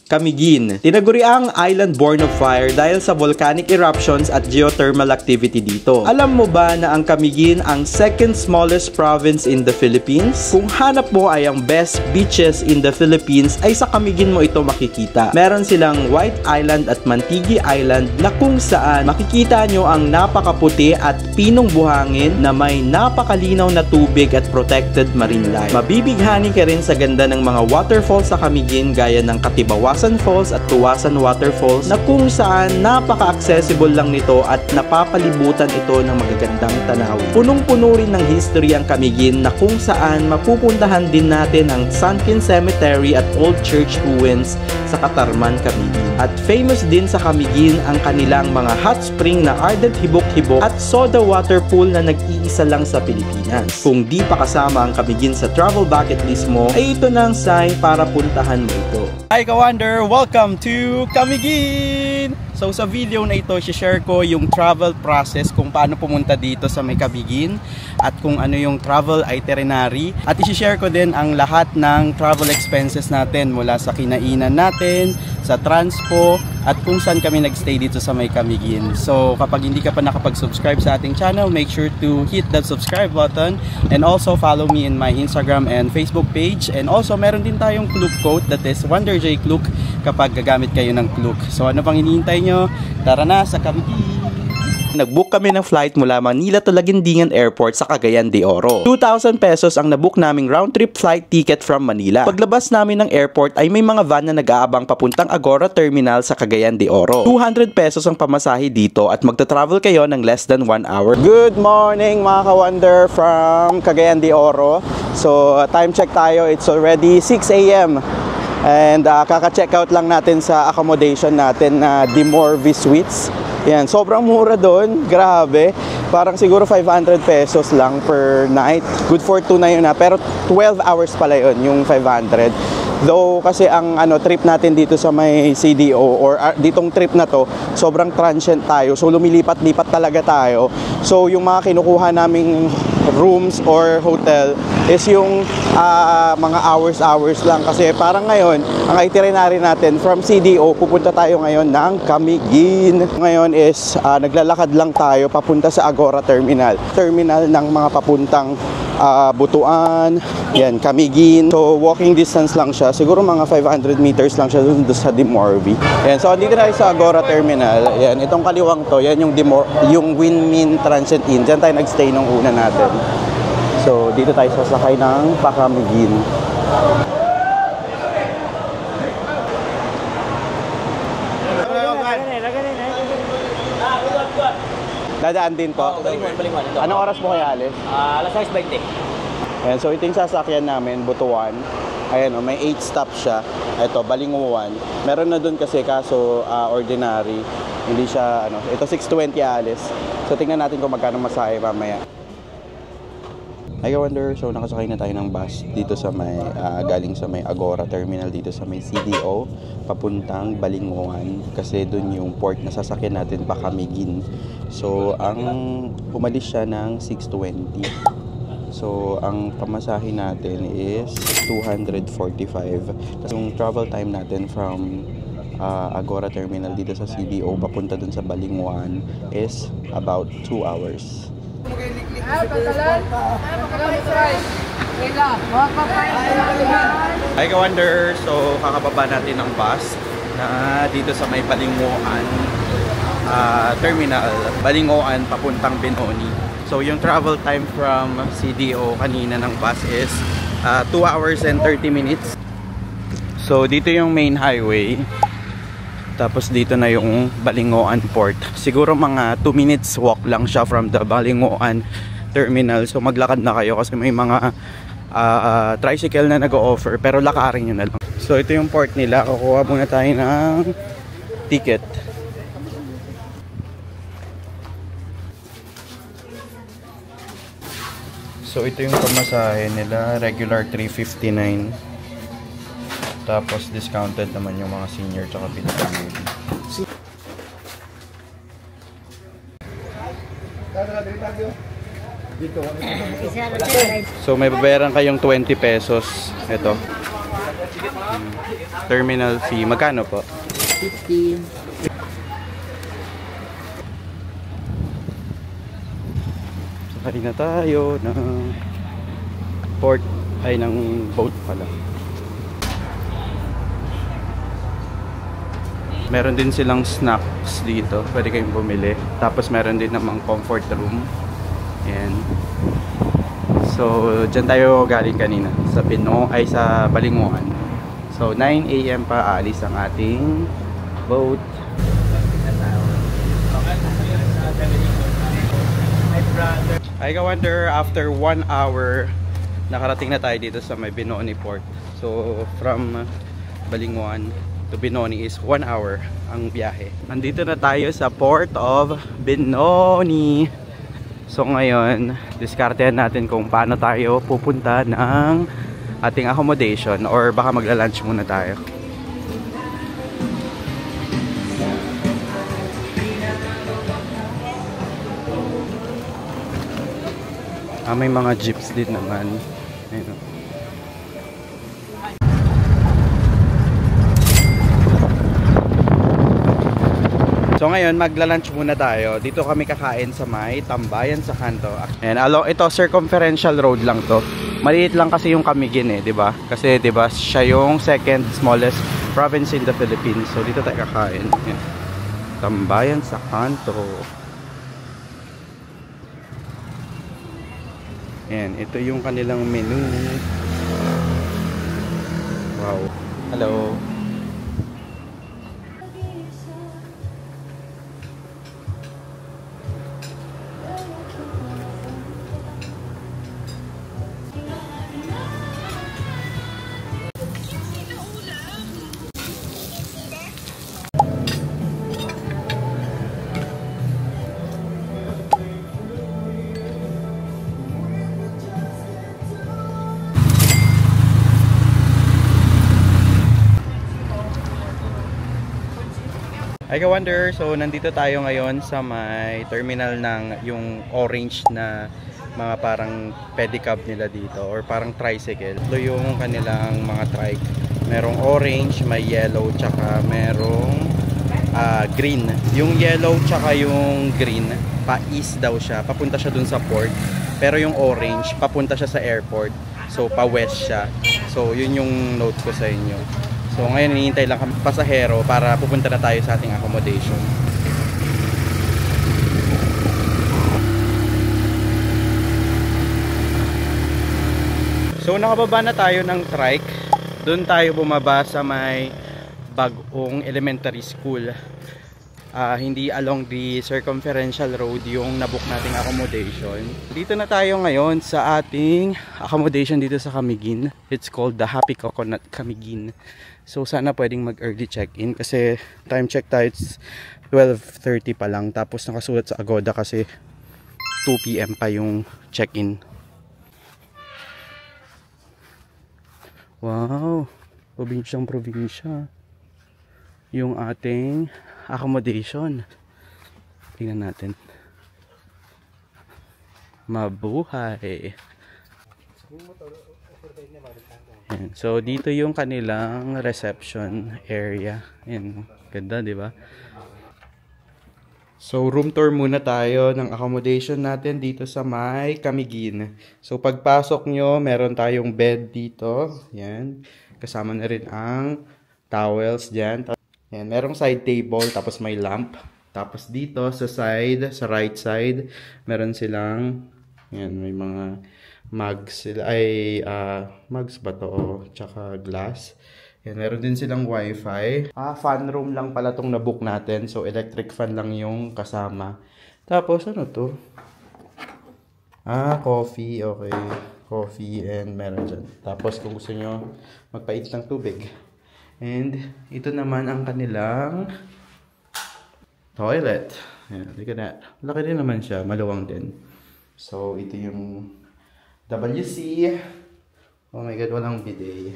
Camiguin. Tinaguriang island born of fire dahil sa volcanic eruptions at geothermal activity dito. Alam mo ba na ang Camiguin ang second smallest province in the Philippines? Kung hanap mo ay ang best beaches in the Philippines ay sa Camiguin mo ito makikita. Meron silang White Island at Mantigi Island na kung saan makikita nyo ang napakaputi at pinong buhangin na may napakalinaw na tubig at protected marine life. Mabibighani ka rin sa ganda ng mga waterfalls sa Camiguin gaya ng Katibawasan Falls at Tuwasan Waterfalls na kung saan napaka-accessible lang nito at napapalibutan ito ng magagandang tanawin. Punong-puno rin ng history ang Camiguin na kung saan mapupuntahan din natin ang Sunken Cemetery at Old Church Ruins sa Catarman, Camiguin. At famous din sa Camiguin ang kanilang mga hot spring na Ardent Hibok-Hibok at soda water pool na nag-iisa lang sa Pilipinas. Kung di pa kasama ang Camiguin sa travel bucket list mo, ay ito na ang sign para puntahan mo ito. Hi Ka-Wonder! Welcome to Camiguin! So sa video na ito, share ko yung travel process kung paano pumunta dito sa may Camiguin at kung ano yung travel itinerary. At i-share ko din ang lahat ng travel expenses natin mula sa kinainan natin, sa transpo, at kung saan kami nagstay dito sa may Camiguin. So kapag hindi ka pa nakapag-subscribe sa ating channel, make sure to hit that subscribe button and also follow me in my Instagram and Facebook page. And also meron din tayong Klook code, that is Wonder J Klook, kapag gagamit kayo ng Klook. So ano pang hinihintay nyo? Tara na sa Camiguin! Nag-book kami ng flight mula Manila to Laguindingan Airport sa Cagayan de Oro. 2,000 pesos ang nabook naming round-trip flight ticket from Manila. Paglabas namin ng airport ay may mga van na nag-aabang papuntang Agora Terminal sa Cagayan de Oro. 200 pesos ang pamasahe dito at magta-travel kayo ng less than 1 hour. Good morning mga Ka-Wonder from Cagayan de Oro. So time check tayo, it's already 6 AM. And kaka-check out lang natin sa accommodation natin na Dimorvi Suites. Yan, sobrang mura doon, grabe. Parang siguro 500 pesos lang per night. Good for 2 na yun na, pero 12 hours pala yun, yung 500. Though kasi ang trip natin dito sa may CDO or ditong trip na to, sobrang transient tayo. So lumilipat-lipat talaga tayo. So yung mga kinukuha naming rooms or hotel is yung mga hours lang kasi parang ngayon ang itinerary natin from CDO pupunta tayo ngayon ng Camiguin. Ngayon is naglalakad lang tayo papunta sa Agora Terminal ng mga papuntang Butuan, yan, Camiguin. So walking distance lang siya, siguro mga 500 meters lang siya doon sa Dimorvi. Yan, so dito na sa Agora Terminal. Yan, itong kaliwang to, yan yung Winmin Transient Inn. Diyan tayo nagstay nung una natin. So dito tayo sasakay ng Camiguin. Dadaan din po. Balingon. Anong oras po kayo alis? Alas 6:20. Ayan, so ito yung sasakyan namin, Butuan. Ayan o, may 8 stops siya. Ito, Balinguan. Meron na dun kasi kaso ordinary. Hindi siya, ito 6:20 alis. So tingnan natin kung magkano masahe mamaya. Hi Ka-Wonder, so nakasakay na tayo ng bus dito sa may galing sa may Agora Terminal dito sa may CDO papuntang Balinguan kasi dun yung port na sasakyan natin pa Camiguin. So ang umalis siya ng 6:20. So ang pamasahe natin is 245. Yung travel time natin from Agora Terminal dito sa CDO papunta dun sa Balinguan is about 2 hours. Hi Ka-Wonder! So kakababa natin ng bus na dito sa may Balinguan Terminal, Balinguan papuntang Benoni. So yung travel time from CDO kanina ng bus is 2 hours and 30 minutes. So dito yung main highway. Tapos dito na yung Balinguan Port. Siguro mga 2 minutes walk lang siya from the Balinguan Terminal. So maglakad na kayo kasi may mga tricycle na nag-o-offer. Pero lakarin nyo na lang. So ito yung port nila. Kukuha muna tayo ng ticket. So ito yung pamasahe nila. Regular 359. Tapos discounted naman yung mga senior tsaka PWD. So may babayaran kayong 20 pesos. Ito. Terminal fee. Magkano po? 50. Sakay na tayo ng port ay ng boat pala. Meron din silang snacks dito. Pwede kayong bumili. Tapos meron din namang comfort room. Ayan. So, dyan tayo galing kanina. Sa sa Balinguan. So, 9 AM pa aalis ang ating boat. I wonder, after 1 hour, nakarating na tayo dito sa may Binoni Port. So, from Balinguan to Binoni is 1 hour ang biyahe. Nandito na tayo sa Port of Binoni. So ngayon, diskartehan natin kung paano tayo pupunta ng ating accommodation or baka magla-lunch muna tayo. May mga jeeps din naman. Ayun. So ngayon, magla-lunch muna tayo. Dito kami kakain sa may Tambayan sa kanto. And along ito, circumferential road lang to. Maliit lang kasi yung Camiguin eh, 'di ba? Kasi 'di ba, siya yung second smallest province in the Philippines. So dito tayo kakain. Yan. Tambayan sa kanto. Yan, ito yung kanilang menu. Wow. Hello. I wonder, so nandito tayo ngayon sa may terminal ng yung orange na mga parang pedicab nila dito or parang tricycle. Ito yung kanilang mga trike. Merong orange, may yellow, tsaka merong green. Yung yellow tsaka yung green, pa-east daw siya. Papunta siya dun sa port. Pero yung orange, papunta siya sa airport. So, pa-west siya. So, yun yung note ko sa inyo. So ngayon hinihintay lang kami pasahero para pupunta na tayo sa ating accommodation. So nakababa na tayo ng trike. Doon tayo bumaba sa may Bagong Elementary School. Hindi along the circumferential road yung nabook nating accommodation. Dito na tayo ngayon sa ating accommodation dito sa Camiguin. It's called the Happy Coconut Camiguin. So sana pwedeng mag-early check-in kasi time check tayo, it's 12:30 pa lang. Tapos nakasulat sa Agoda kasi 2 PM pa yung check-in. Wow, probinsyang probinsya yung ating accommodation. Tingnan natin. Mabuhay. Ayan. So dito yung kanilang reception area. Ayan, ganda, 'di ba? So room tour muna tayo ng accommodation natin dito sa may Camiguin. So pagpasok nyo, meron tayong bed dito. Ayan. Kasama na rin ang towels diyan. Ayan, merong side table tapos may lamp. Tapos dito sa side, sa right side, meron silang ayan, may mga mugs sila ay mugs ba to, tsaka glass. Yan, meron din silang wifi. Fan room lang pala tong nabook natin. So electric fan lang yung kasama. Tapos ano to? Coffee. Okay. Coffee and meron dyan. Tapos kung gusto nyo magpait ng tubig. And ito naman ang kanilang toilet. Yan, look at that. Laki din naman siya, maluwang din. So ito yung WC. Oh my god, walang bidet.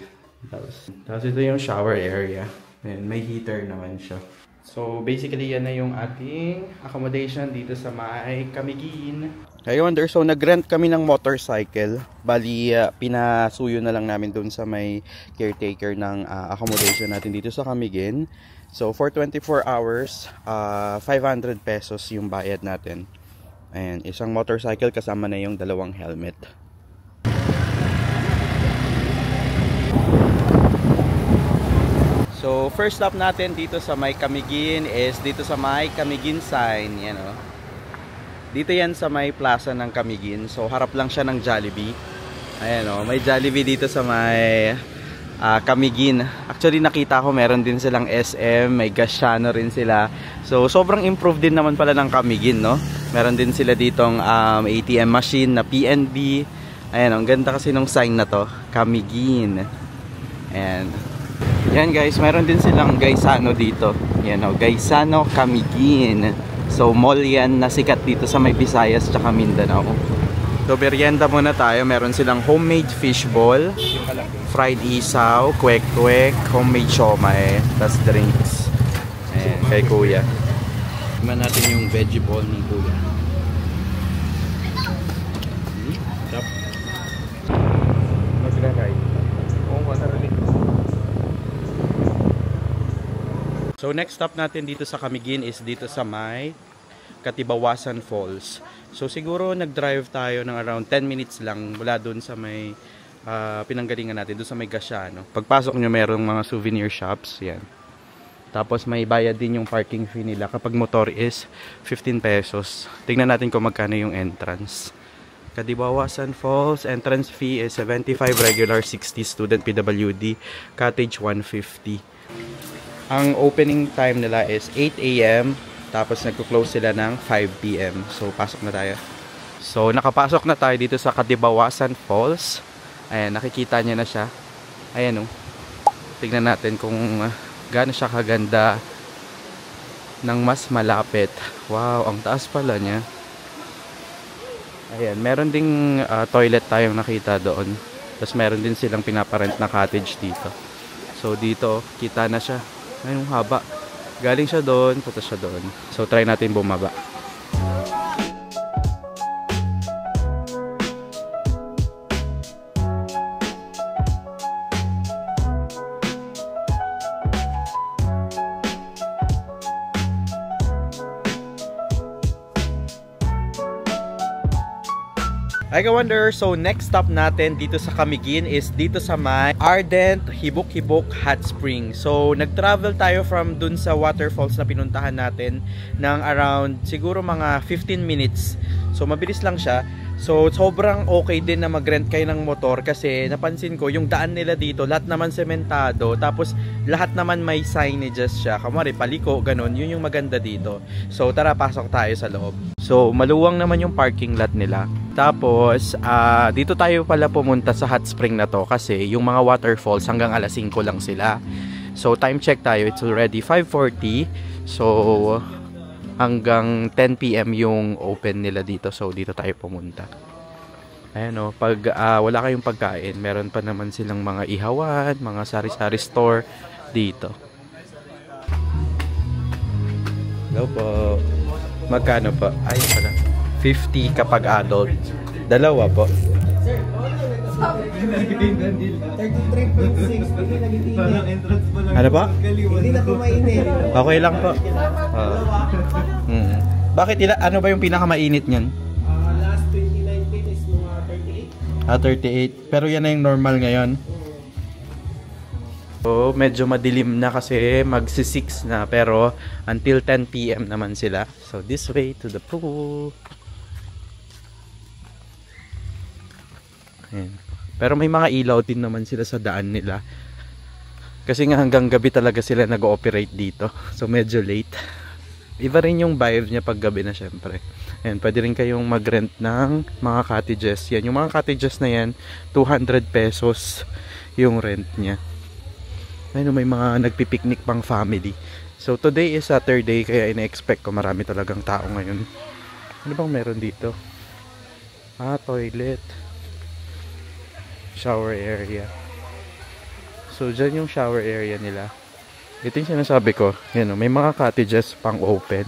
Tapos ito yung shower area. Ayan, may heater naman siya. So basically yan na yung ating accommodation dito sa may Camiguin. Hey Wonder, so nag-rent kami ng motorcycle. Bali pinasuyo na lang namin dun sa may caretaker ng accommodation natin dito sa Camiguin. So for 24 hours, 500 pesos yung bayad natin. And isang motorcycle kasama na yung dalawang helmet. So first stop natin dito sa may Camiguin is dito sa may Camiguin sign, yan o. Dito yan sa may plaza ng Camiguin. So harap lang siya ng Jollibee. Ayan o, may Jollibee dito sa may Camiguin. Actually nakita ko meron din silang SM, may Gashano rin sila. So sobrang improved din naman pala ng Camiguin, no? Meron din sila ditong ATM machine na PNB. Ayan, ang ganda kasi nung sign na to, Camiguin. Ayan. Yan guys, meron din silang Gaisano dito. Yan o, Gaisano Camiguin. So mall yan na sikat dito sa may Visayas tsaka Mindanao. So merienda muna tayo. Meron silang homemade fishball, fried isaw, kwek-kwek, homemade siomai, tas drinks. Ayan, kay kuya. Tignan natin yung veggie ball ni kuya. Stop. Magra-ride. Oo, masarali. So next stop natin dito sa Camiguin is dito sa may Katibawasan Falls. So siguro nag-drive tayo ng around 10 minutes lang mula doon sa may pinanggalingan natin, doon sa may Gashano. Pagpasok nyo merong mga souvenir shops, yan. Tapos may bayad din yung parking fee nila. Kapag motor is 15 pesos. Tingnan natin kung magkano yung entrance. Katibawasan Falls, entrance fee is 75, regular 60, student PWD, cottage 150. Ang opening time nila is 8 AM, tapos nagko-close sila ng 5 PM. So, pasok na tayo. So, nakapasok na tayo dito sa Katibawasan Falls. Ayan, nakikita niya na siya. Ayan o. Tignan natin kung gaano siya kaganda ng mas malapit. Wow, ang taas pala niya. Ayan, meron ding toilet tayong nakita doon. Tapos meron din silang pinaparent na cottage dito. So, dito, kita na siya. Ayun, haba. Galing siya doon, punta siya doon. So, try natin bumaba. I wonder, so next stop natin dito sa Camiguin is dito sa may Ardent Hibok-Hibok Hot Spring. So nag-travel tayo from dun sa waterfalls na pinuntahan natin ng around siguro mga 15 minutes. So mabilis lang siya. So sobrang okay din na mag-rent kayo ng motor kasi napansin ko yung daan nila dito lahat naman sementado, tapos lahat naman may signages siya. Kamari paliko, ganun. Yun yung maganda dito. So tara, pasok tayo sa loob. So maluwang naman yung parking lot nila. Tapos dito tayo pala pumunta sa hot spring na to kasi yung mga waterfalls hanggang alas 5 lang sila. So time check tayo, it's already 5:40. So hanggang 10 PM yung open nila dito. So dito tayo pumunta. Ayan o, pag wala kayong pagkain, meron pa naman silang mga ihawan, mga sari-sari store dito. Hello po. Magkano po? Ay pala, 50 kapag adult. Dalawa po. 33.6. Ano po? Hindi na po mainit. Okay lang po. Bakit ano ba yung pinakamainit niyan? Last 2019 is mga 38. 38. Pero yan na yung normal ngayon. So, medyo madilim na kasi magsi-6 na, pero until 10 PM naman sila. So, this way to the pool. Ayan. Pero may mga ilaw din naman sila sa daan nila. Kasi nga hanggang gabi talaga sila nag-ooperate dito. So, medyo late. Iba rin yung vibe niya pag gabi na syempre. Ayan, pwede rin kayong mag-rent ng mga cottages. Yan, yung mga cottages na yan, 200 pesos yung rent niya. Ayun, may mga nagpipiknik pang family. So today is Saturday, kaya ina-expect ko marami talagang tao ngayon. Ano bang meron dito? Toilet. Shower area. So dyan yung shower area nila. Ito yung sinasabi ko. Yan, may mga cottages pang open.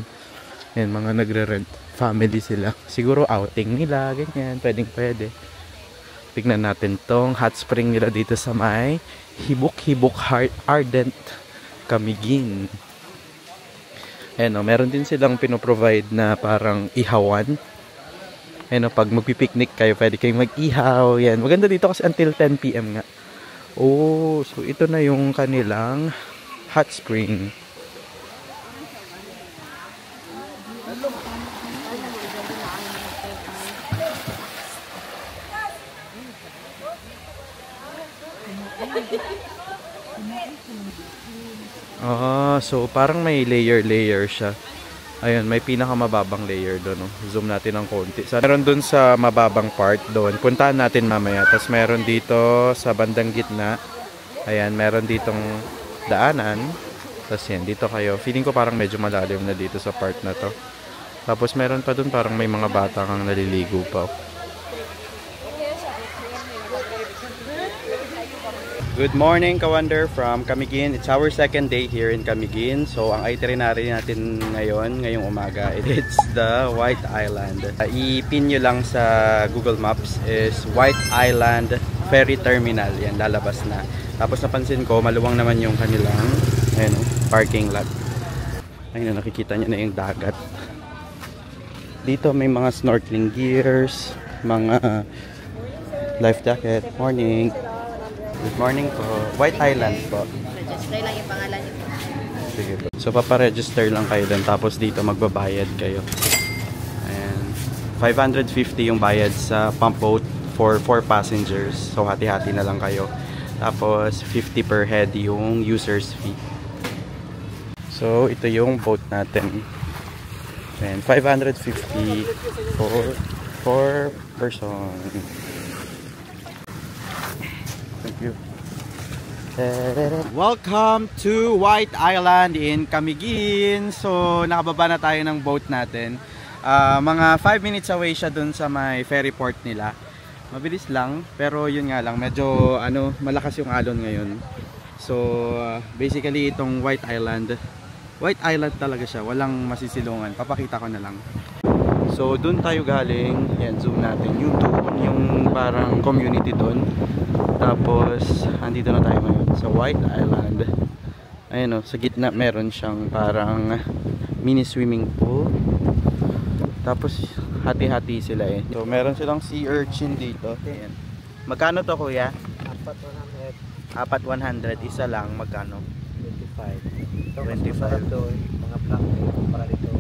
Yan, mga nagre-rent. Family sila. Siguro outing nila, ganyan. Pwede. Tignan natin tong hot spring nila dito sa may Hibok-Hibok Ardent Camiguin. Ayan, meron din silang pinoprovide na parang ihawan. Ayan, pag magpipiknik kayo, pwede kayong mag-ihaw. Yan. Maganda dito kasi until 10 PM nga. Oh, so ito na yung kanilang hot spring. So parang may layer siya. Ayun, may pinakamababang layer doon. Zoom natin ng konti. So, meron doon sa mababang part doon. Puntahan natin mamaya. Tapos meron dito sa bandang gitna. Ayan, meron ditong daanan. Tapos yan, dito kayo. Feeling ko parang medyo malalim na dito sa part na to. Tapos meron pa doon parang may mga bata kang naliligo pa. Good morning, Kawander, from Camiguin. It's our second day here in Camiguin. So, ang itinerary natin ngayong umaga, it's the White Island. I-pin nyo lang sa Google Maps is White Island Ferry Terminal. Yan, lalabas na. Tapos napansin ko, maluwang naman yung kanilang parking lot. Ayun, nakikita nyo na yung dagat. Dito may mga snorkeling gears, mga life jacket. Morning. Good morning po. White Island po. Register lang yung pangalan niyo po. Sige po. So paparegister lang kayo din. Tapos dito magbabayad kayo. And 550 yung bayad sa pump boat for 4 passengers. So hati-hati na lang kayo. Tapos 50 per head yung user's fee. So ito yung boat natin. And 550 for 4 person. Thank you. Welcome to White Island in Camiguin. So nakababa na tayo ng boat natin. Mga 5 minutes away siya dun sa may ferry port nila. Mabilis lang, pero yun nga lang, medyo malakas yung alon ngayon. So basically itong White Island talaga siya, walang masisilungan. Papakita ko na lang. So dun tayo galing. Yan, zoom natin. Yung parang community dun. Tapos andito na tayo ngayon sa White Island. Ayun sa gitna meron siyang parang mini swimming pool. Tapos hati-hati sila So meron silang sea urchin dito. Ayan. Magkano to, kuya? 4,100. Isa lang, magkano? 25. 25. Doon, mga black para dito.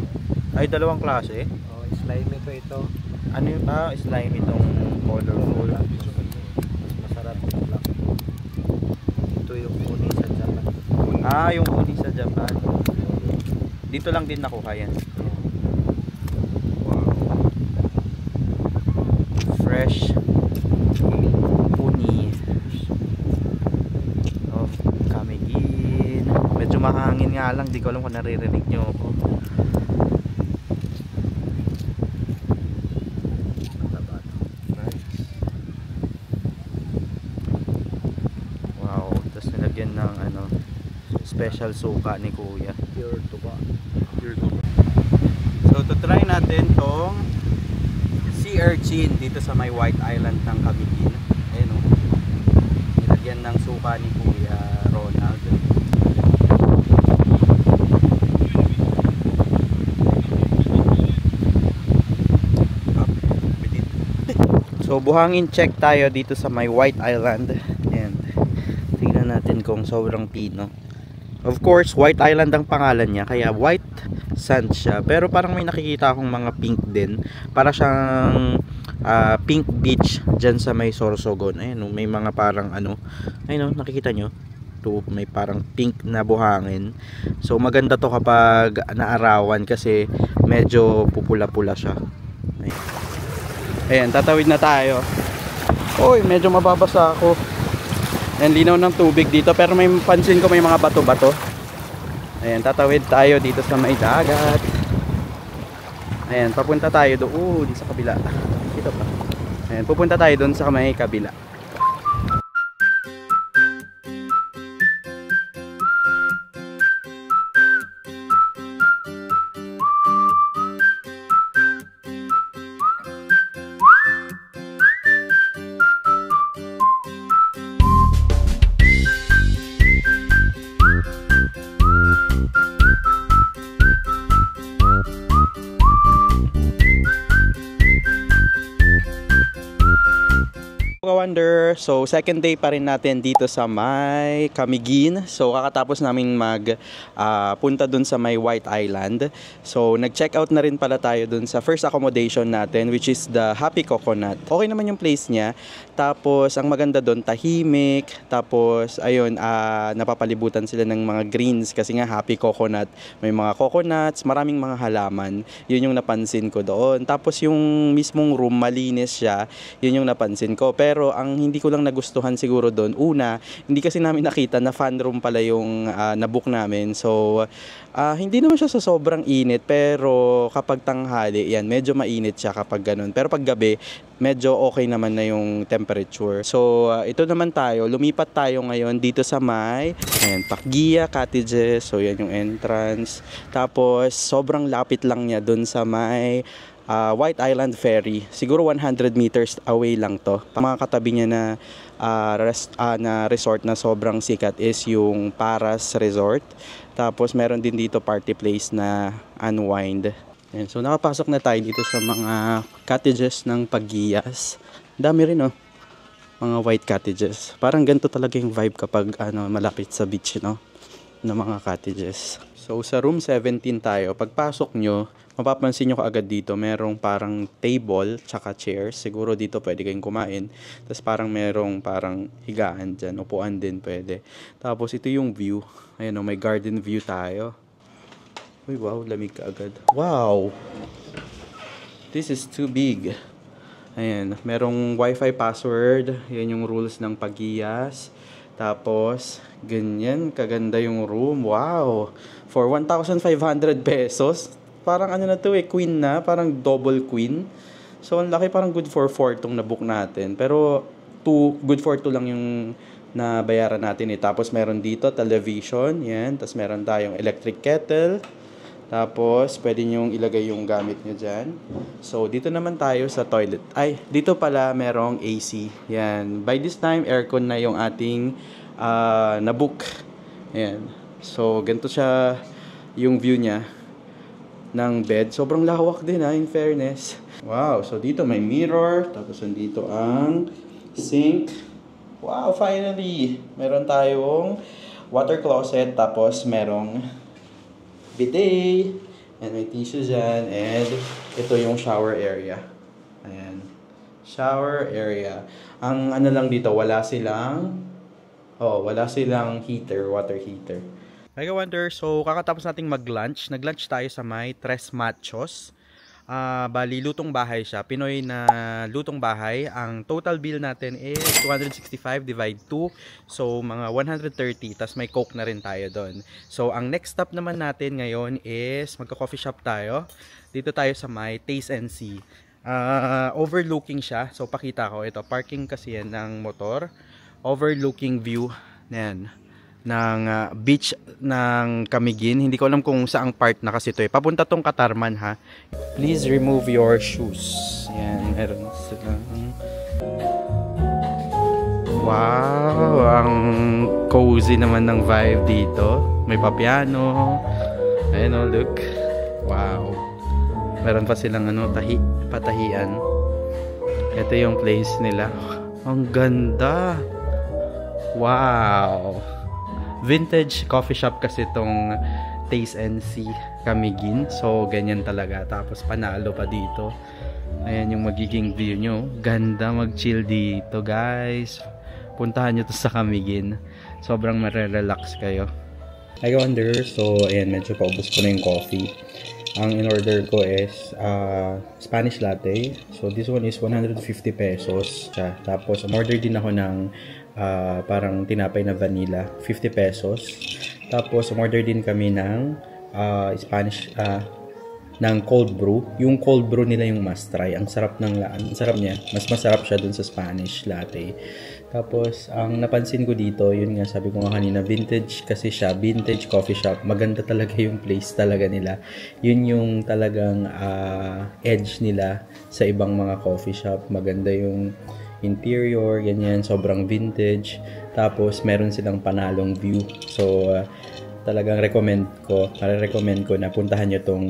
Ay, dalawang klase? Oh, slimy to ito. Ano yung slime itong colorful? Masarap yung black. Ito yung uni sa Japan. Yung uni sa Japan. Dito lang din nakuha yan. Wow. Fresh uni of Camiguin. Medyo mahangin nga lang. Di ko alam kung naririnig nyo ako. Ng special suka ni kuya. Pure tuba. So to try natin tong sea urchin dito sa may White Island ng Camiguin. Ayun nilagyan ng suka ni Kuya Ronald. So buhangin check tayo dito sa may White Island. Tingnan natin kung sobrang pino. Of course, White Island ang pangalan niya, kaya white sand siya. Pero parang may nakikita akong mga pink din. Para siyang pink beach dyan sa may Sorsogon. Ayun, may mga parang ayun, nakikita nyo? Ito, may parang pink na buhangin. So maganda to kapag naarawan kasi medyo pupula-pula siya. Ayan, tatawid na tayo. Uy, medyo mababasa ako. Ayan, linaw ng tubig dito, pero may pansin ko may mga bato-bato. Ayan, tatawid tayo dito sa may dagat. Ayan, papunta tayo doon sa kabila. Dito pa. Ayan, pupunta tayo doon sa may kabila. Wonder, so second day pa rin natin dito sa may Camiguin. So kakatapos namin punta dun sa may White Island. So nag-check out na rin pala tayo dun sa first accommodation natin, which is the Happy Coconut. Okay naman yung place niya. Tapos ang maganda dun, tahimik. Tapos ayun, napapalibutan sila ng mga greens kasi nga Happy Coconut. May mga coconuts, maraming mga halaman. Yun yung napansin ko doon. Tapos yung mismong room, malinis siya. Yun yung napansin ko. Pero ang hindi ko lang nagustuhan siguro doon, una, hindi kasi namin nakita na fan room pala yung nabook namin. So, hindi naman siya sa sobrang init, pero kapag tanghali, yan, medyo mainit siya kapag ganun. Pero pag gabi, medyo okay naman na yung temperature. So, ito naman tayo, lumipat tayo ngayon dito sa may Pacguia Cottages. So, yan yung entrance. Tapos, sobrang lapit lang niya dun sa may White Island Ferry. Siguro 100 meters away lang to. Mga katabi niya na resort na sobrang sikat is yung Paras Resort. Tapos meron din dito party place na Unwind. Ayan, so nakapasok na tayo dito sa mga cottages ng Paggias. Dami rin, oh. Mga white cottages. Parang ganito talaga yung vibe kapag malapit sa beach, no? Ng mga cottages. So sa room 17 tayo. Pagpasok nyo, mapapansin nyo kaagad dito, merong parang table tsaka chairs. Siguro dito pwede kayong kumain. Tapos parang merong parang higaan dyan. Upuan din pwede. Tapos ito yung view. Ayan, may garden view tayo. Uy, wow, lamig kaagad. Wow! This is too big. Ayan, merong wifi password. Yan yung rules ng Paggias. Tapos, ganyan, kaganda yung room. Wow! For 1,500 pesos. Parang na to queen na. Parang double queen. So, ang laki, parang good for 4 tong nabook natin. Pero, good for 2 lang yung nabayaran natin eh. Tapos, meron dito, television. Yan. Tapos, meron tayong electric kettle. Tapos, pwede nyong ilagay yung gamit nyo dyan. So, dito naman tayo sa toilet. Ay, dito pala merong AC. Yan. By this time, aircon na yung ating nabook. Yan. So, ganito siya yung view niya ng bed. Sobrang lawak din in fairness. Wow. So, dito may mirror. Tapos, nandito ang sink. Wow, finally! Meron tayong water closet. Tapos, merong bidet, and may tissue dyan, and ito yung shower area. Ayan. Shower area. Ang lang dito, wala silang heater, water heater. Hey Wonder, so kakatapos nating mag-lunch. Nag-lunch tayo sa may Tres Machos. Bali, lutong bahay siya. Pinoy na lutong bahay. Ang total bill natin is 265 divide 2. So, mga 130. Tas may coke na rin tayo doon. So, ang next stop naman natin ngayon is magka-coffee shop tayo. Dito tayo sa may Taste and See. Overlooking siya. So, pakita ko. Ito, parking kasi yan ng motor. Overlooking view. Yan. Ng beach ng Camiguin. Hindi ko alam kung saang part na kasi ito eh. Papunta tong Katarman ha. Please remove your shoes. Yan, meron silang. Wow, ang cozy naman ng vibe dito. May papiano. Ayan o, look. Wow. Meron pa silang patahian. Ito yung place nila. Ang ganda. Wow. Vintage coffee shop kasi itong Taste and See Camiguin. So, ganyan talaga. Tapos, panalo pa dito. Ayan yung magiging view nyo. Ganda mag-chill dito, guys. Puntahan nyo to sa Camiguin. Sobrang marerelax kayo. I wonder, so, ayan, medyo paubos ko na yung coffee. Ang in-order ko is Spanish latte. So, this one is 150 pesos. Tapos, umorder din ako ng parang tinapay na vanilla, 50 pesos. Tapos umorder din kami ng Spanish ng cold brew. Yung cold brew nila yung must try. Ang sarap niya. Mas masarap siya dun sa Spanish latte. Tapos ang napansin ko dito, yun nga sabi ko nga kanina, vintage kasi siya, vintage coffee shop. Maganda talaga yung place talaga nila. Yun yung talagang edge nila sa ibang mga coffee shop. Maganda yung interior, ganyan, sobrang vintage. Tapos meron silang panalong view. So talagang recommend ko na puntahan nyo tong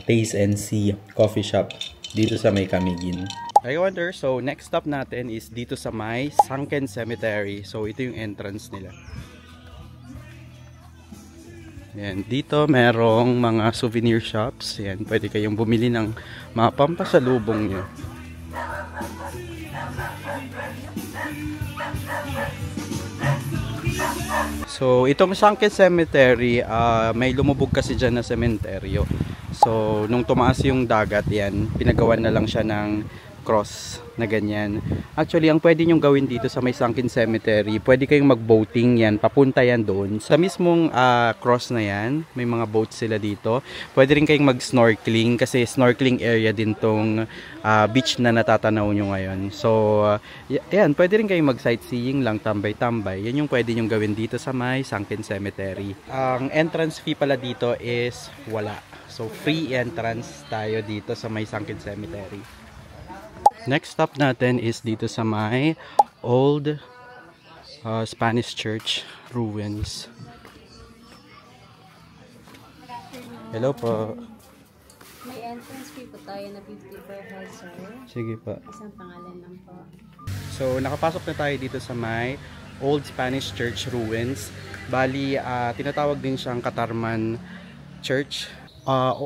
Taste and See coffee shop dito sa may Camiguin. I wonder, so next stop natin is dito sa may Sunken Cemetery. So ito yung entrance nila. Yan, dito merong mga souvenir shops. Yan, pwede kayong bumili ng mga pampasalubong nyo. So itong Sunken Cemetery, may lumubog kasi dyan na sementeryo. So nung tumaas yung dagat, yan, pinagawan na lang siya ng cross na ganyan. Actually, ang pwede nyong gawin dito sa may Sunken Cemetery, pwede kayong mag-boating yan, papunta yan doon. Sa mismong cross na yan, may mga boats sila dito. Pwede rin kayong mag-snorkeling kasi snorkeling area din tong beach na natatanaw nyo ngayon. So, yan, pwede rin kayong mag-sightseeing lang, tambay-tambay. Yan yung pwede nyong gawin dito sa may Sunken Cemetery. Ang entrance fee pala dito is wala. So, free entrance tayo dito sa may Sunken Cemetery. Next stop natin is dito sa may old Spanish church ruins. Hello po. May entrance fee po tayo na 50 per head, sir. Sige po. Isang pangalan lang po. So nakapasok na tayo dito sa may old Spanish church ruins. Bali, tinatawag din siyang Katarman Church.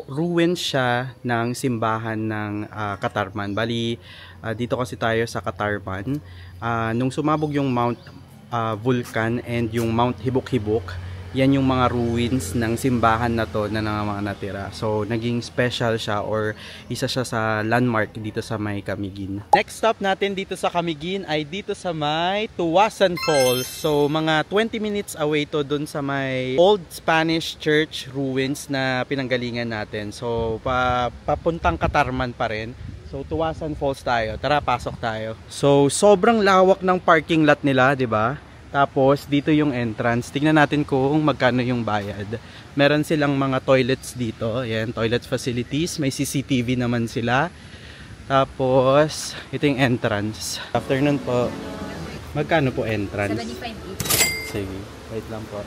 Ruin siya ng simbahan ng Katarman. Bali, dito kasi tayo sa Katarman. Nung sumabog yung Mount Vulcan and yung Mount Hibok-Hibok, yan yung mga ruins ng simbahan na to na mga natira. So, naging special siya or isa siya sa landmark dito sa may Camiguin. Next stop natin dito sa Camiguin ay dito sa may Tuwasan Falls. So, mga 20 minutes away to dun sa may old Spanish church ruins na pinanggalingan natin. So, papuntang Katarman pa rin. So, Tuwasan Falls tayo. Tara, pasok tayo. So, sobrang lawak ng parking lot nila, di ba? Tapos, dito yung entrance. Tingnan natin kung magkano yung bayad. Meron silang mga toilets dito. Ayan, toilet facilities. May CCTV naman sila. Tapos, ito yung entrance. Afternoon po. Magkano po entrance? 75 each. Sige, wait lang po.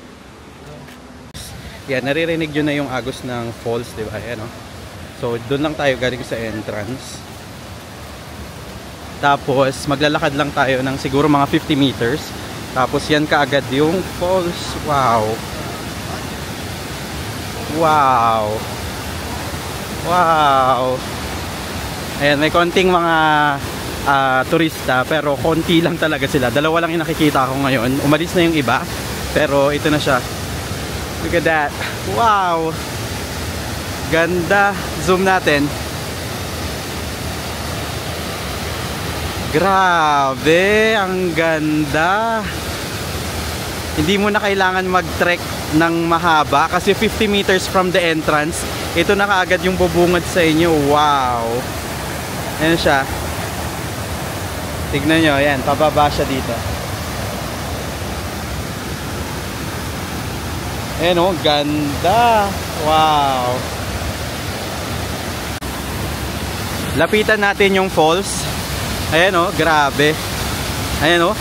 Yan, naririnig nyo na yung agos ng falls, di ba? Ayan, oh. So, doon lang tayo galing sa entrance. Tapos, maglalakad lang tayo ng siguro mga 50 meters. Tapos yan kaagad yung falls. Wow. Wow. Wow. Ayan, may konting mga turista, pero konti lang talaga sila. Dalawa lang yung nakikita ko ngayon. Umalis na yung iba, pero ito na siya. Look at that. Wow. Ganda. Zoom natin. Grabe, ang ganda. Hindi mo na kailangan mag-trek ng mahaba kasi 50 meters from the entrance, ito na kaagad yung bubungad sa inyo. Wow. Ayan siya. Tignan nyo, ayan, pababa siya dito. Ayan o, ganda. Wow. Lapitan natin yung falls. Ayan o, grabe. Ayan o.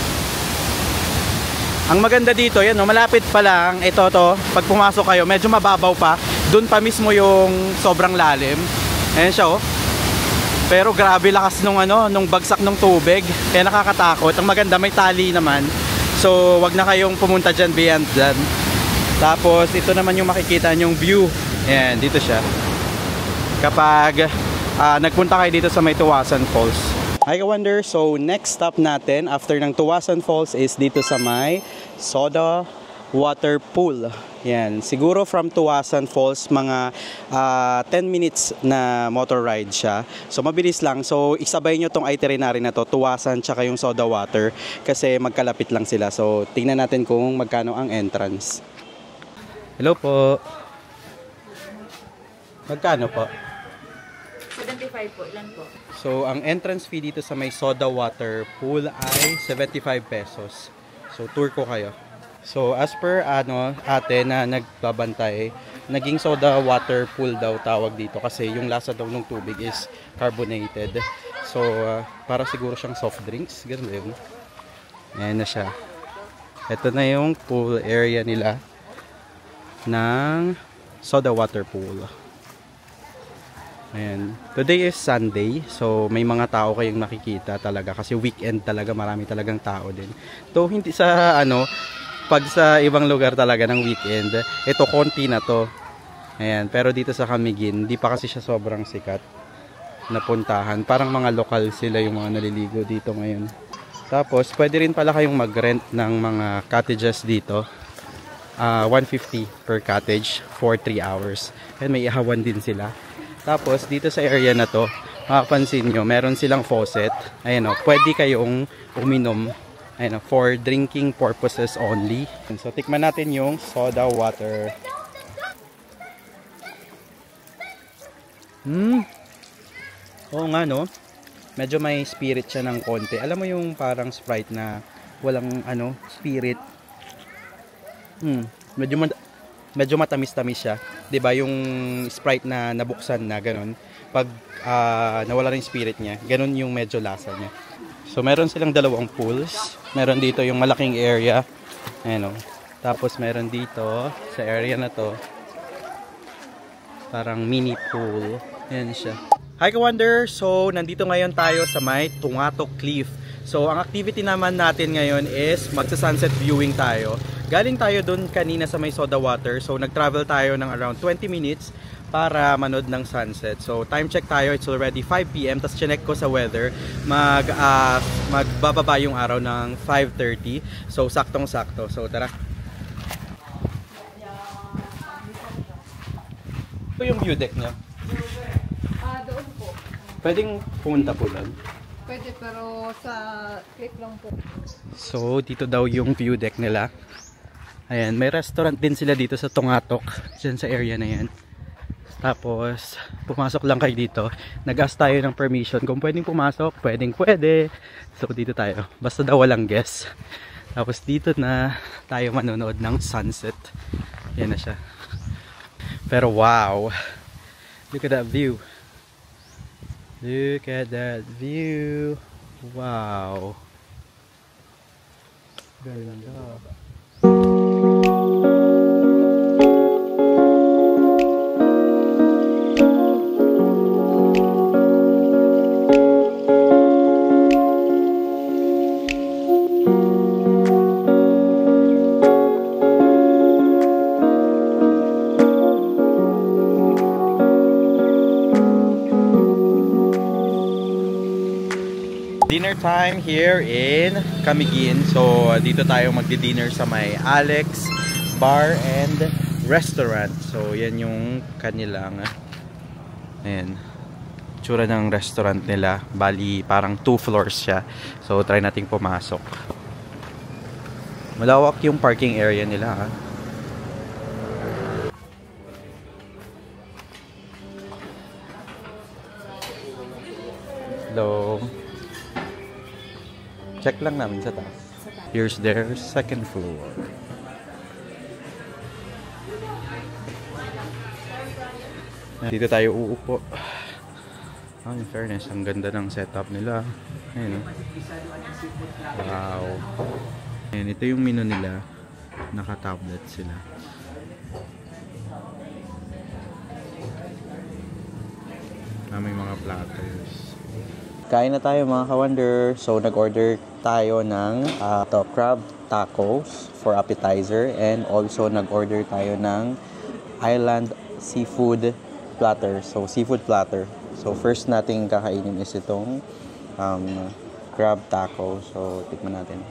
Ang maganda dito, yan o, malapit pa lang. Ito to, pag pumasok kayo, medyo mababaw pa. Doon pa mismo yung sobrang lalim. Ayan siya o. Pero grabe lakas nung nung bagsak ng tubig. Kaya nakakatakot. Ang maganda, may tali naman. So, wag na kayong pumunta dyan beyond dyan. Tapos, ito naman yung makikita yung view. Ayan, dito siya. Kapag nagpunta kayo dito sa may Tuwasan Falls. I wonder, so next stop natin after ng Tuwasan Falls is dito sa may Soda Water Pool. Yan, siguro from Tuwasan Falls mga 10 minutes na motor ride siya. So mabilis lang. So isabay nyo tong itinerary na to, Tuwasan tsaka yung Soda Water kasi magkalapit lang sila. So tingnan natin kung magkano ang entrance. Hello po. Magkano po? 75 po, ilan po? So, ang entrance fee dito sa may Soda Water Pool ay 75 pesos. So, tour ko kayo. So, as per ate na nagbabantay, naging soda water pool daw tawag dito kasi yung lasa daw ng tubig is carbonated. So, para siguro siyang soft drinks. Ganun yun. Ayan na siya. Ito na yung pool area nila ng Soda Water Pool. Ayan. Today is Sunday, so may mga tao kayong makikita talaga kasi weekend talaga, marami talagang tao din. To hindi sa pag sa ibang lugar talaga ng weekend, ito konti na to. Ayan, pero dito sa Camiguin, hindi pa kasi siya sobrang sikat na puntahan. Parang mga lokal sila yung mga naliligo dito ngayon. Tapos, pwede rin pala kayong mag-rent ng mga cottages dito. 150 per cottage for 3 hours. And may ihawan din sila. Tapos, dito sa area na to, makapansin nyo, meron silang faucet. Ayan o, pwede kayong uminom. Ayan o, for drinking purposes only. So, tikman natin yung soda water. Oo nga no. Medyo may spirit siya ng konti. Alam mo yung parang Sprite na walang spirit. Medyo matamis-tamis siya. 'Di ba yung Sprite na nabuksan na ganun. Pag nawala rin spirit niya, ganun yung medyo lasa niya. So meron silang dalawang pools. Meron dito yung malaking area. Ayan o. Tapos meron dito sa area na to parang mini pool. Ayan siya. Hi Ka-Wonder! So, nandito ngayon tayo sa may Tungatok Cliff. So, ang activity naman natin ngayon is magsa-sunset viewing tayo. Galing tayo dun kanina sa may soda water. So, nag-travel tayo ng around 20 minutes para manood ng sunset. So, time check tayo. It's already 5 PM. Tapos, chinek ko sa weather. Magbababa yung araw ng 5:30. So, saktong-sakto. So, tara. Ito yung view deck niya. Doon po. Pwedeng pumunta po lang. Pwede pero sa click lang po. So, dito daw yung view deck nila. Ayan, may restaurant din sila dito sa Tungatok. Diyan sa area na yan. Tapos, pumasok lang kayo dito. Nag-ask tayo ng permission. Kung pwedeng pumasok, pwede. So, dito tayo. Basta daw walang guest. Tapos, dito na tayo manonood ng sunset. Yan na siya. Pero wow! Look at that view. Look at that view. Wow. Ganda. Dinner time here in Camiguin. So, dito tayo magdi-dinner sa may Alex Bar and Restaurant. So, yan yung kanilang ayan, tsura ng restaurant nila. Bali, parang 2 floors siya. So, try nating pumasok. Malawak yung parking area nila, ha. Hello. Check lang namin sa taas. Here's their second floor. Dito tayo uupo. In fairness, ang ganda ng setup nila. Ayun. Wow. Ayan, ito yung menu nila. Naka-tablet sila. May mga platters. Kain na tayo mga Ka-Wonder. So, nag-order tayo ng crab tacos for appetizer. And also, nag-order tayo ng island seafood platter. So, seafood platter. So, first nating kakainin is itong crab taco. So, tikman natin.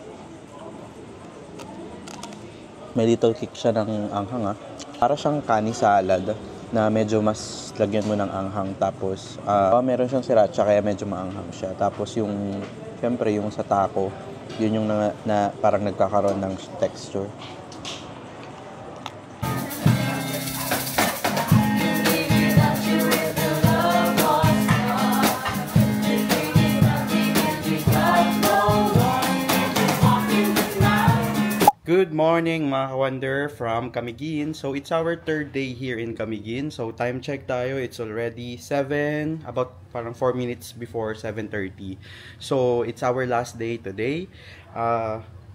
May little kick siya ng anghang, ha. Para siyang kani salad na medyo mas lagyan mo ng anghang. Tapos, meron siyang sriracha kaya medyo maanghang siya. Tapos yung, syempre yung sa taco, yun yung na parang nagkakaroon ng texture. Good morning mga Ka-Wonder from Camiguin. So it's our third day here in Camiguin. So time check tayo, it's already 7, about parang 4 minutes before 7:30. So it's our last day today.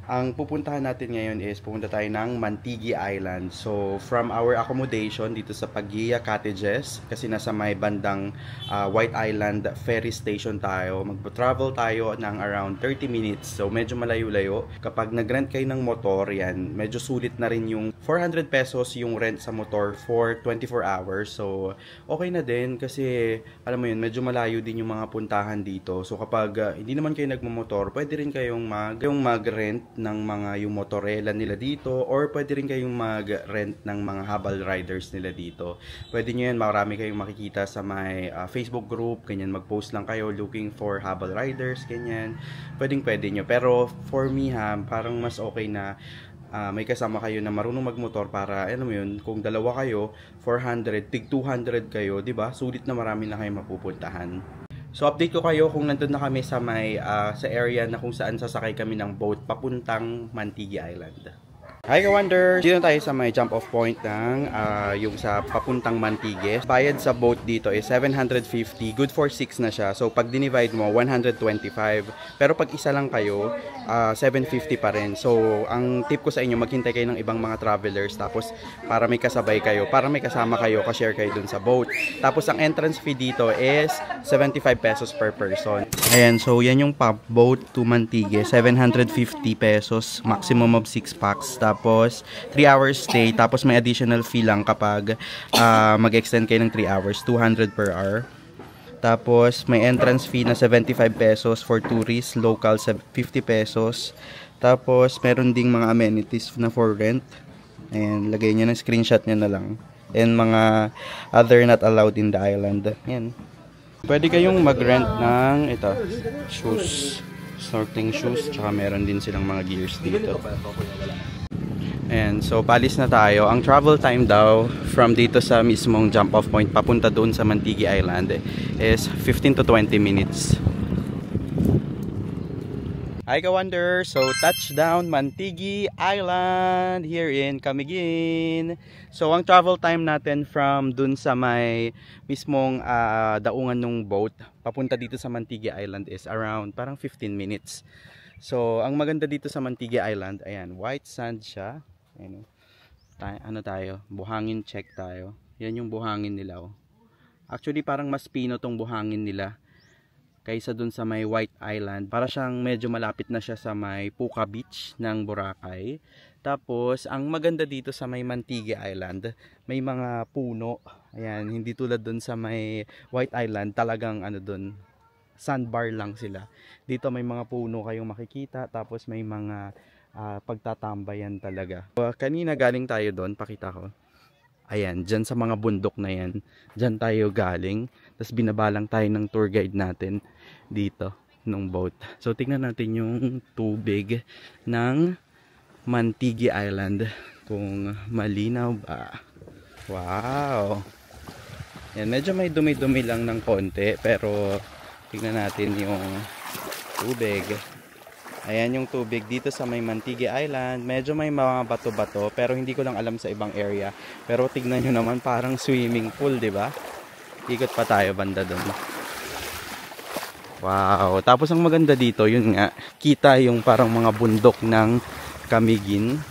Ang pupuntahan natin ngayon is pupunta tayo ng Mantigi Island. So, from our accommodation dito sa Paglia Cottages, kasi nasa may bandang White Island ferry station tayo, mag-travel tayo ng around 30 minutes. So, medyo malayo-layo. Kapag nag-rent kayo ng motor, yan, medyo sulit na rin yung 400 pesos yung rent sa motor for 24 hours. So, okay na din kasi, alam mo yun, medyo malayo din yung mga puntahan dito. So, kapag hindi naman kayo nagmamotor, pwede rin kayong mag-rent ng mga yung motorela nila dito, or pwede rin kayong mag-rent ng mga habal riders nila dito. Pwede nyo yan, marami kayong makikita sa may Facebook group, ganyan, mag-post lang kayo looking for habal riders, ganyan. Pwede nyo. Pero for me ha, parang mas okay na may kasama kayo na marunong magmotor para, ano mo yun, kung dalawa kayo, 400, tig 200 kayo, di ba? Sulit na marami na kayong mapupuntahan. So, update ko kayo kung nandun na kami sa may sa area na kung saan sasakay kami ng boat papuntang Mantigi Island. Hi ka-wonders! Dito tayo sa may jump off point ng yung sa papuntang Mantigi. Bayad sa boat dito is 750. Good for 6 na siya. So pag dinivide mo, 125. Pero pag isa lang kayo, 750 pa rin. So ang tip ko sa inyo, maghintay kayo ng ibang mga travelers. Tapos para may kasabay kayo, para may kasama kayo, ka-share kayo dun sa boat. Tapos ang entrance fee dito is 75 pesos per person. Ayan, so yan yung pub boat to Mantigi. 750 pesos, maximum of 6 packs. Tapos 3 hours stay, tapos may additional fee lang kapag mag-extend kayo ng 3 hours, 200 per hour. Tapos may entrance fee na 75 pesos for tourists, local 50 pesos. Tapos meron ding mga amenities na for rent. Ayan, lagay nyo ng screenshot nyo na lang. And mga other not allowed in the island. Ayan. Pwede kayong mag-rent ng ito, shoes, snorkeling shoes, tsaka meron din silang mga gears dito. And so palis na tayo. Ang travel time daw from dito sa mismong jump off point papunta doon sa Mantigi Island is 15 to 20 minutes. Hi ka-wonder! So touchdown Mantigi Island here in Camiguin. So ang travel time natin from dun sa may mismong daungan ng boat papunta dito sa Mantigi Island is around parang 15 minutes. So ang maganda dito sa Mantigi Island, ayan, white sand siya. Ano tayo, buhangin check tayo. Yan yung buhangin nila, oh. Actually parang mas pino tong buhangin nila kaysa dun sa may White Island. Para siyang medyo malapit na siya sa may Puka Beach ng Boracay. Tapos ang maganda dito sa may Mantigi Island, may mga puno. Ayan, hindi tulad dun sa may White Island, talagang ano dun, sandbar lang sila. Dito may mga puno kayong makikita, tapos may mga pagtatambayan talaga. Kanina galing tayo doon, pakita ko. Ayan, dyan sa mga bundok na yan, dyan tayo galing. Tapos binabalang tayo ng tour guide natin dito, ng boat. So tingnan natin yung tubig ng Mantigi Island. Kung malinaw ba. Wow! Yan, medyo may dumi-dumi lang ng konti, pero tingnan natin yung tubig. Ayan yung tubig dito sa may Mantigi Island. Medyo may mga bato-bato, pero hindi ko lang alam sa ibang area. Pero tignan nyo naman, parang swimming pool, di ba? Ikot pa tayo banda doon. Wow! Tapos ang maganda dito, yun nga, kita yung parang mga bundok ng Camiguin.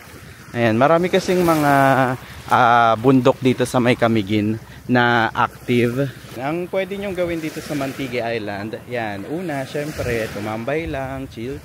Ayan, marami kasing mga bundok dito sa may Camiguin na active. Ang pwede nyong gawin dito sa Mantigi Island, yan, una, syempre, tumambay lang, chill.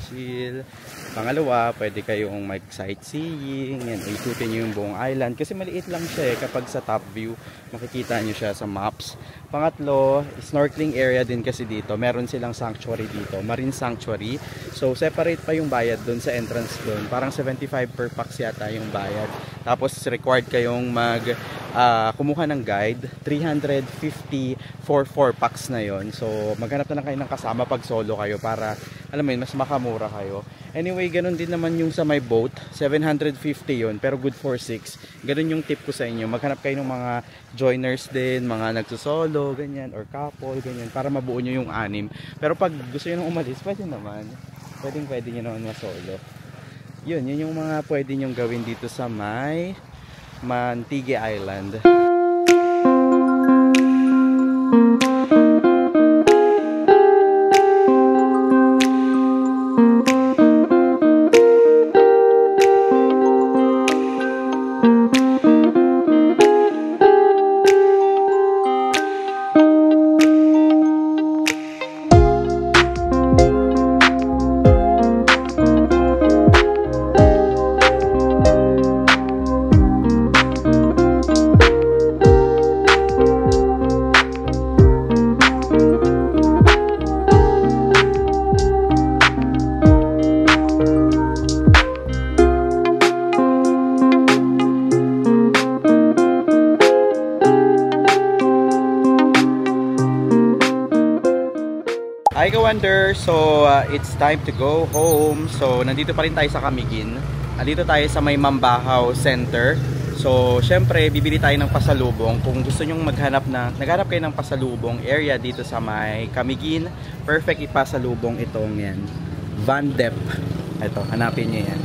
Pangalawa, pwede kayong mag-sightseeing, yan, ikutin nyo yung buong island. Kasi maliit lang siya kapag sa top view, makikita nyo siya sa maps. Pangatlo, snorkeling area din kasi dito. Meron silang sanctuary dito, marine sanctuary. So, separate pa yung bayad doon sa entrance doon. Parang 75 per pax yata yung bayad. Tapos, required kayong kumuha ng guide. 350 for 4 packs na yon. So maghanap na lang kayo ng kasama pag solo kayo para alam mo yun, mas makamura kayo. Anyway, ganun din naman yung sa my boat, 750 yon, pero good for 6. Ganun yung tip ko sa inyo, maghanap kayo ng mga joiners din, mga nagsusolo, ganyan, or couple, ganyan, para mabuo nyo yung 6. Pero pag gusto nyo nang umalis, pwede naman, pwede nyo naman masolo. Yun yung mga pwede nyong gawin dito sa may Mantigi Island. Hi Ka-Wonder! So, it's time to go home. So, nandito pa rin tayo sa Camiguin. Nandito tayo sa may Mambahaw Center. So, syempre, bibili tayo ng pasalubong. Kung gusto nyong naghanap kayo ng pasalubong area dito sa may Camiguin, perfect ipasalubong itong yan. Van Dep. Ito, hanapin nyo yan.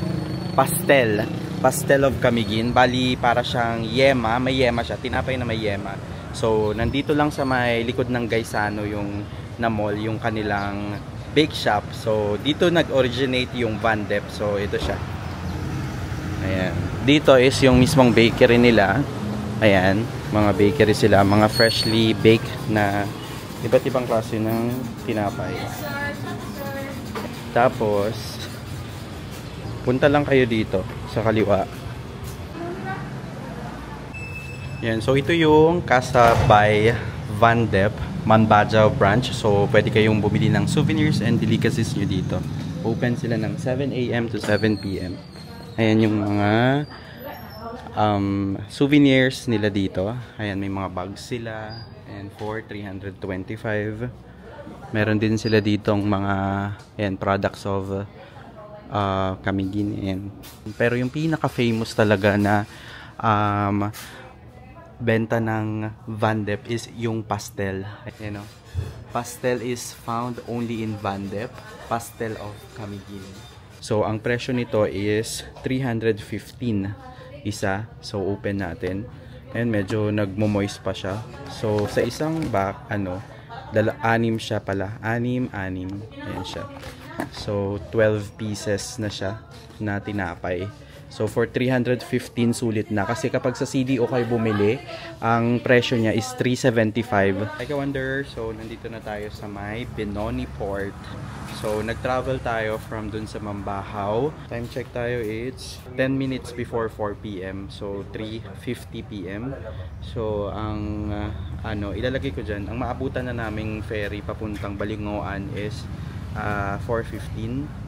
Pastel of Camiguin. Bali, para siyang yema. May yema siya. Tinapay na may yema. So, nandito lang sa may likod ng Gaisano yung na mall, yung kanilang bake shop. So, dito nag-originate yung Van Dep. So, ito siya. Ayan. Dito is yung mismong bakery nila. Ayan. Mga bakery sila. Mga freshly baked na iba't ibang klase ng tinapay. Tapos, punta lang kayo dito sa kaliwa. Yan, so ito yung Casa by Van Dep, Manbajau branch. So pwede kayong bumili ng souvenirs and delicacies nyo dito. Open sila ng 7 AM to 7 PM. Ayan yung mga souvenirs nila dito. Ayan, may mga bags sila. And for 325. Meron din sila ditong mga products of Camiguin. Pero yung pinaka-famous talaga na benta ng Van Dep is yung pastel. You know, pastel is found only in Van Dep. Pastel of Camiguin. So, ang presyo nito is 315 isa. So, open natin. And medyo nagmo-moist pa siya. So, sa isang bag, anim siya pala. Anim. Ayan siya. So, 12 pieces na siya na tinapay. So, for 315 sulit na. Kasi kapag sa CDO kayo bumili, ang presyo niya is 375. Hi Ka-Wonder! So, nandito na tayo sa may Benoni Port. So, nag-travel tayo from dun sa Mambahaw. Time check tayo, it's 10 minutes before 4 PM. So, 3:50 PM. So, ang ilalagay ko dyan, ang maabutan na naming ferry papuntang Balingoan is 4:15.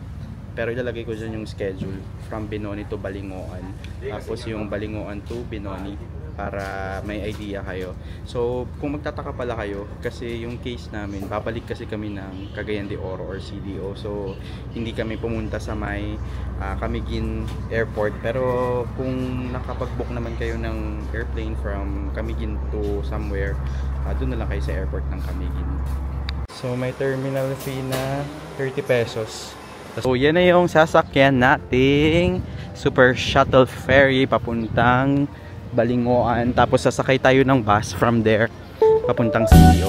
Pero ilalagay ko dyan yung schedule from Benoni to Balingoan. Tapos yung Balingoan to Benoni para may idea kayo. So, kung magtataka pala kayo, kasi yung case namin, babalik kasi kami ng Cagayan de Oro or CDO. So, hindi kami pumunta sa may Camiguin Airport. Pero kung nakapag-book naman kayo ng airplane from Camiguin to somewhere, doon na lang kayo sa airport ng Camiguin. So, may terminal fee na 30 pesos. So, yan na yung sasakyan nating super shuttle ferry papuntang Balingoan. Tapos sasakay tayo ng bus from there papuntang CDO.